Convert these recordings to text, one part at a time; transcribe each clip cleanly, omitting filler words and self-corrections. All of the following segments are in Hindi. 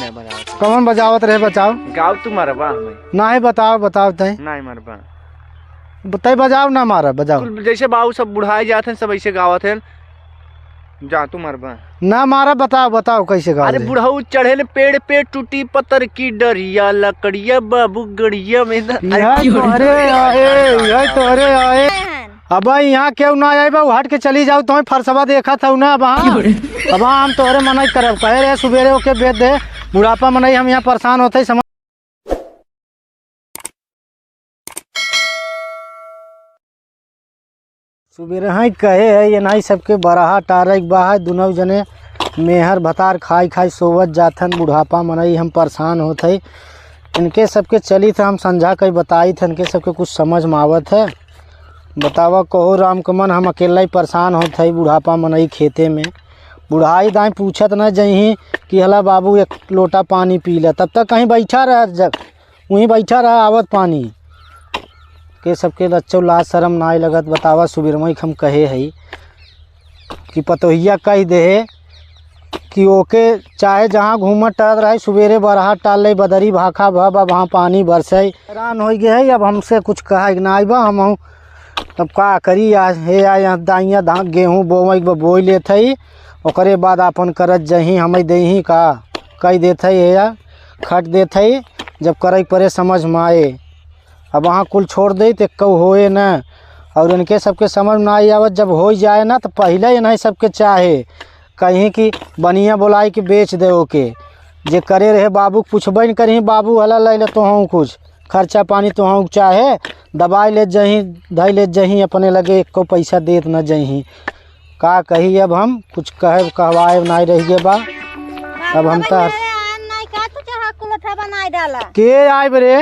नहीं बजावत। कौन बजावत रहे बताओ? गाँव तू मरबा हमें नहीं बताओ बताओ तय नहीं मरबा तय बजाओ ना मारा बजाओ। जैसे बाबू सब बुढ़ाए जाते हैं सब ऐसे गावत है जा तू मरबा ना मारा बताओ बताओ कैसे गा? अरे बुढ़ऊ चढ़े न पेड़ पे टूटी पत्थर की डरिया लकड़िया बाबू गड़िया में तोरे आए अब यहाँ क्यों ना आए हट के चली जाओ तुम्हें फरसवा देखा था ना अब अब हम तोहरे मनाई करब कहे रहे सुबेरे ओके बेच दे बुढ़ापा मनाई हम यहाँ परेशान होते समझ। सुबेरे हाँ कहे है ये नहीं सबके बराहा टारे बाहा दोनों जने मेहर भतार खाई खाई सोवत जाथन बुढ़ापा मनई हम परेशान होते इनके सबके चली था हम समझा कहीं बताई थे इनके सबके कुछ समझ में आवत है। बतावा कहो राम कमन हम अकेला ही परेशान होते बुढ़ापा मनई खेते में बुढ़ाई दाई पूछत न जही कि हला बाबू एक लोटा पानी पी ले तब तक कहीं बैठा रह जग वहीं बैठा रहा आवत पानी के सबके लच्चो लाज शर्म नाई लगत। बतावा सुबेर में हम कहे है कि पतोहिया कह दे कि ओके चाहे जहाँ घूमत टहत रहे सुबेरे बरहा टाल ले बदरी भाखा भब अब वहाँ पानी बरसे हैरान हो गए है अब हमसे कुछ कहा ना बा हम अब का करी हे यहाँ दाइया धान गेहूँ बोई लेत है ओकरे बाद अपन करत जही हम दही का कह देते है खट देते है जब करे परे समझ में आए अब वहाँ कुल छोड़ दे तो कऊ होए न और इनके सबके समझ में आई आवत जब हो जाए ना तो पहले इन्हें सबके चाहे कहीं कि बनिया बोलाई कि बेच दे ओके जे करे रहे बाबू पूछबे न करी बाबू हला ले ले तो हूँ कुछ खर्चा पानी तो हूँ चाहे दवाई ले जही धई ले जही अपने लगे एक को पैसा देत न जही का कही अब हम कुछ कहे कहवाए नहीं रह गए बा अब हम तो के आए रे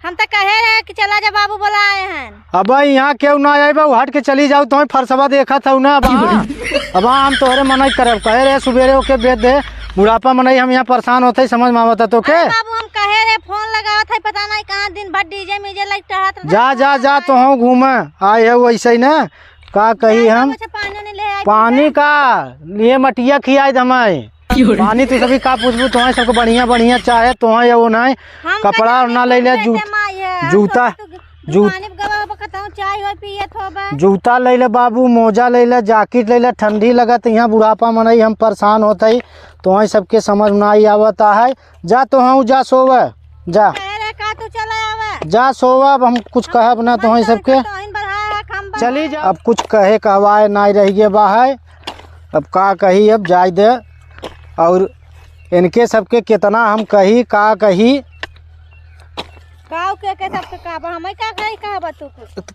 हम तो कहे रहे कि चला जा बाबू बुलाए हैं। अब यहाँ क्यों ना आए बा हट के चली जाओ तुम्हें फरसवा देखा था ना अब हम तोहरे मनाई करब कहे रहे सुबेरे ओके बेच दे बुढ़ापा मनई हम यहाँ परेशान होते समझ में आवता तो के बाबू हम कहे रहे फोन लगावत है पता नहीं कहाँ दिन भर डीजे मीजे लाइट टहत जा जा जा तो हम घूमे आए है वैसे ही ना का कही हम पानी का लिए मटिया खियाए हमें पानी तो सभी का पूछबू तुम्हें सबको बढ़िया बढ़िया चाहे तुम्हें वो नहीं कपड़ा ना ले ले जूता जूता ले ले बाबू मोजा ले ले जैकेट ले ले ठंडी लगत यहाँ बुढ़ापा मनई हम परेशान होते तुम्हें सबके समझ में नहीं आवता है जा तो हूँ जा सोव जा सोव अब हम कुछ कहब ना तुम्हें सबके चली जा अब कुछ कहे कहवाए नहीं रह गए बा है अब का कही अब जाए दे और इनके सबके कितना हम कही का कही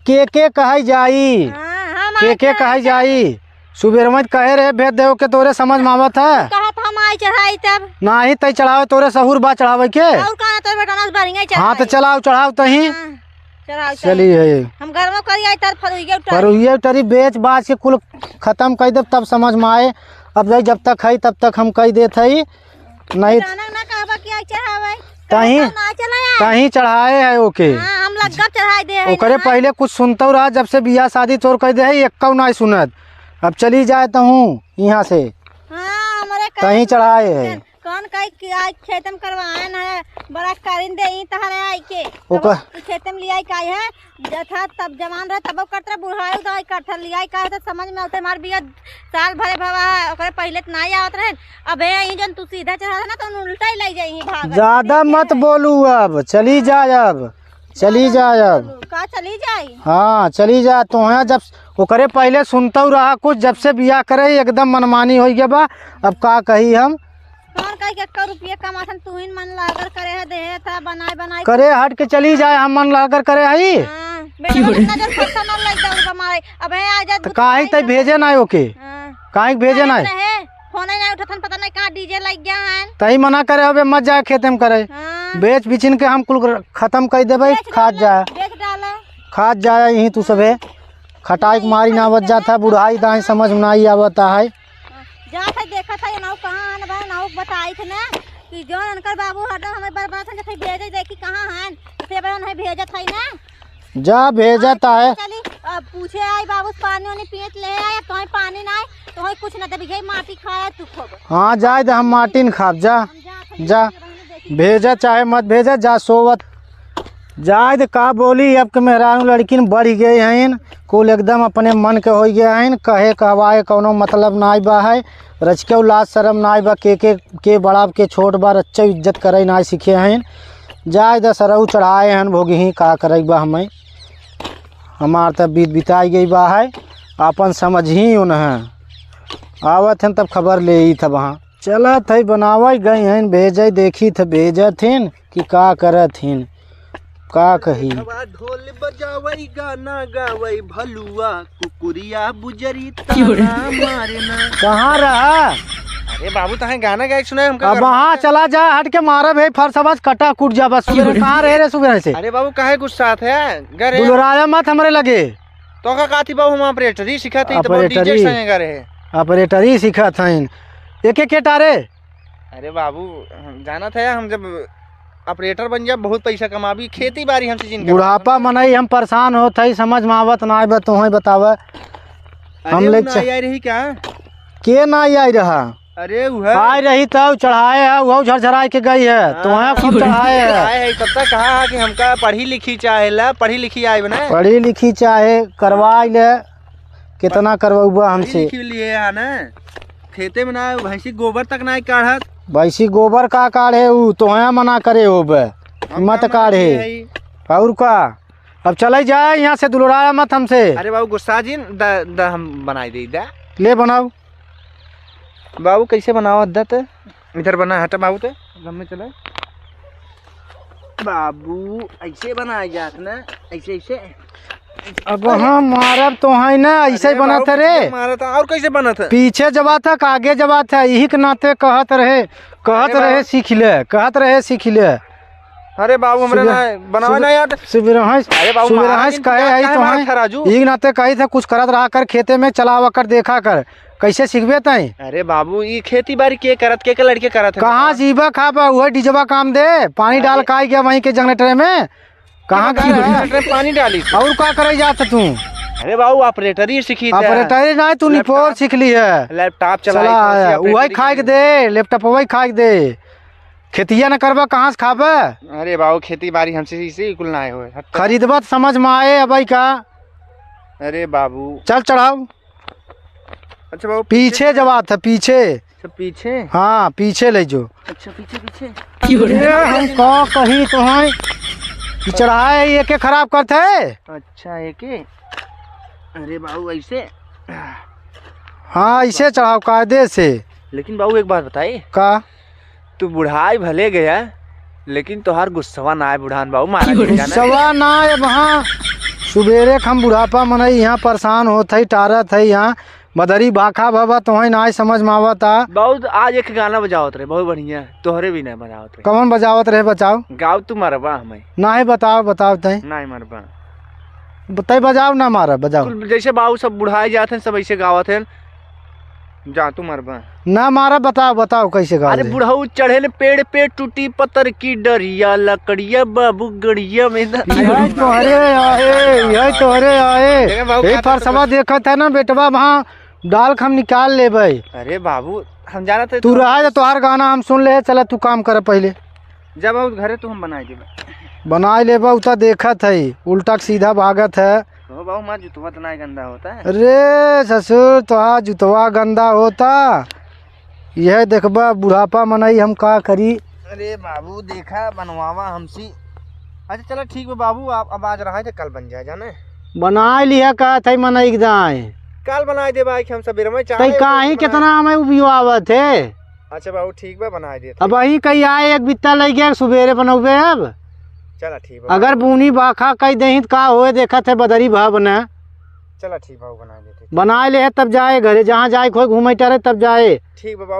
के कही जाई के कही जाई सुबेर में कहे रहे भेज दे के तोरे समझ में आवत है तब नहीं तय चढ़ावे तोरे सहूर बा चढ़ावे के हाँ तो चलाओ चढ़ाओ तही चलिए हम घर में करी फरुइया टरी बेच बाच के कुल खत्म कर दे तब समझ में आए अब जब तक है तब तक हम कह देते है नहीं कहीं चढ़ाए है ओके हम चढ़ाई दे ओकरे पहले कुछ सुनता रहा जब से बियाह शादी तोर कह दे एक नहीं सुनत अब चली जाए तो हूँ यहाँ से कहीं चढ़ाए है कौन कहीं खेतम करवान है बड़ा कारिन दे तहरे आई के ओकर खेतम लियाई काई है जथा तब जवान रह तब करत बुढ़ाई दवाई करत लियाई का है तो समझ में आते मार बिया साल भरे भवा है ओकरे पहले तो नहीं आवत रहे अब यही जन तू सीधा चढ़ा ना तो उल्टा ही लग जाई भाग ज्यादा मत बोलू अब चली जा अब चली जा अब का चली जाई हाँ चली जा तो है जब ओकरे पहले सुनता रहा कुछ जब से बियाह करे एकदम मनमानी हो गया बा अब का कही हम कौन कहीं के रुपये कमाथन तू ही मन लागर करे है दे था बनाए बनाए करे हट के चली जाए हम मन लागर करे हई अब आ जा तो काहे तय भेजे ना ओके काहे भेजे ना फोन नहीं उठथन पता नहीं कहां डीजे लग गया है तई मना करे होबे मत जाए खेते में करे बेच बिचिन के हम कुल खत्म कर देबे खाद जाए खाद जाए यही तू सबे खटाई मारी ना आवत जाता बुढ़ाई दाई समझ में नहीं आवता है जा था देखा था नाव कहां आन भाई नाव बताई थे ना कि जो अनकर बाबू हटो हमें बर्बाद थे जथे भेजे देखी कहां हैं से बड़ा नहीं भेजा था ना जा भेजता है चली पूछे आई बाबू पानी वानी पीत ले आया कहीं पानी नहीं तो ही कुछ ना दे बिघे माटी खाया तू खूब। हाँ जाए दे, हम माटी न खाब। जा हम जा जा भेजा चाहे मत भेजा, जा सोवत जाए दे। का बोली अब के मेहरारू लड़की बढ़ गए हैं, कुल एकदम अपने मन के हो गए हैं। कहे कहवाए कौनो मतलब नाई बा है, रच के लाज शर्म नाई बा। के बड़ा के छोट बा, अच्छे इज्जत करे ना सीखे हैं। जाए दे सरऊ चढ़ाए हैं भोगी ही का करे बा। हमें हमार तब बीत बिताई गई बा है, अपन समझ ही उन्हें आवत हैं तब खबर ले ही था वहाँ चला थे बनावे गई हैं। भेजे देखी थे भेजत हैं कि का करत हैं का कही। ढोल बजावई गाना गावई भलुआ कुकुरिया बुजरी ताना मारना। कहाँ रहा? अरे बाबू तहे गाना गाय सुना हमका। अब वहाँ चला जा, हट के मारा भाई फरसबस कटा कूट जा बस। कहाँ रहे रे सुबह से? अरे बाबू काहे गुस्सा है गरे बुलराया मत हमरे लगे। तो का काती बाबू हम ऑपरेटरी सिखाते ही तो डीजे संगे गरे ऑपरेटरी सिखत हैं। एक एक टारे। अरे बाबू जाना था हम जब ऑपरेटर बन जा बहुत पैसा कमाबी, खेती बाड़ी हमसे जिनका बुढ़ापा मनई हम परेशान होत है, समझ में आवत ना आए तो ही बतावा। हम लोग आई रही क्या के ना आई रहा? अरे आई रही तब चढ़ाए है, वो झरझरा के गई है तो खूब चढ़ाए है। तब तक कहा कि हमका पढ़ी लिखी चाहे ला, पढ़ी लिखी आए बना, पढ़ी लिखी चाहे करवाई ले। कितना करवा हमसे लिए आना खेते में ना भैंसी गोबर तक ना काढ़त। भैंसी गोबर का काढ़े उ तो मना करे हो मत काढ़े और का। अब चले जाए यहाँ से, दुलराया मत हमसे। अरे बाबू गुस्सा जी हम बनाई दे दा ले बनाओ। बाबू कैसे बनाओ अद्दत इधर बना हटा बाबू तो गम में चले। बाबू ऐसे बनाया जात ना, ऐसे ऐसे। अब हाँ मारब तो है ना, ऐसे बना था रे। मारा था और कैसे बना था? पीछे जबा था आगे जबा था, यही के नाते कहत रहे सीख ले, कहत रहे सीख ले। अरे बाबू हमरे ना बनावा ना यार सुबिरहस। अरे बाबू सुबिरहस कहे है तो है राजू, यही नाते कही था कुछ करत रहा कर, खेते में चलावा कर देखा कर कैसे सीखबे तई। अरे बाबू ये खेती बाड़ी के करत के लड़के करत है? कहाँ जीवा खाबा वही डीजवा काम दे, पानी डाल का गया वहीं के जनरेटर में। कहाँ पानी डाली और का करे जाता तू? अरे बाबू ऑपरेटरी सीखी, ऑपरेटरी ना तू निपोर सीख ली है। लैपटॉप चला वही खा के दे, लैपटॉप वही खा के दे। खेतिया न करबा कहाँ से खाबा? अरे बाबू खेती बाड़ी हमसे इसी कुल ना हो खरीदबा समझ में आए अब का। अरे बाबू चल चढ़ाओ। अच्छा बाबू पीछे जवाब था, पीछे पीछे। हाँ पीछे ले जो। अच्छा पीछे पीछे हम कह कही तो है चढ़ाए एक खराब करते। अच्छा एक। अरे बाबू ऐसे? हाँ ऐसे चढ़ाओ कायदे से। लेकिन बाबू एक बात बताइए, का तू बुढ़ाई भले गया लेकिन तोहार गुस्सा ना है बुढ़ान बाबू मारा गुस्सा ना है। वहाँ सुबेरे हम बुढ़ापा मनई यहाँ परेशान होत है, टारत है यहाँ बदरी बाखा बाबा तो ना समझ में आवता। बहुत आज एक गाना बजावत रहे बहुत बढ़िया, तोहरे भी नहीं बजावत रहे। कौन बजावत रहे बताओ? गाँव तू मरबा हमें ना है बताओ बताओ तय नहीं मरबा बताई बजाओ ना मारा बजाओ। जैसे बाबू सब बुढ़ाए जाते हैं सब ऐसे गावत है, जा तू मरबा ना मारा बताओ बताओ कैसे गा। अरे बुढ़ाऊ चढ़े पेड़ पे टूटी पत्थर की डरिया लकड़िया बाबू गड़िया में तोहरे आए फरसवा देखत है ना बेटवा, वहाँ डाल हम निकाल ले भाई। अरे बाबू हम जाना थे तू रहा है तोहार गाना हम सुन ले। चला तू काम कर पहले, जब बाबू घरे तो हम बनाए बनाए ले उता देखत है उल्टा सीधा भागत है। तो बाबू माँ जुतवा तो नहीं गंदा होता है। अरे ससुर तोहार जुतवा गंदा होता, यह देखबा बुढ़ापा मनई हम का करी। अरे बाबू देखा बनवावा हमसी। अच्छा चलो ठीक है बाबू, आप अब आज रहा है तो कल बन जाए जाने। बनाए लिया का थे मनई दाए कल बनाए दे भाई हम सवेरे में चाहे कहीं कितना हमें उपयोगत है। अच्छा बाबू ठीक है बनाए दे। अब वही कहीं आए एक बित्ता लग गया सुबेरे बनौबे। अब चला ठीक है अगर बूनी बाखा कही दही का होए देखा थे बदरी भाव बना। चला ठीक बाबू बना देते बनाए ले तब जाए घरे, जहाँ जाए कोई घूमे टरे तब जाए। ठीक है बाबू।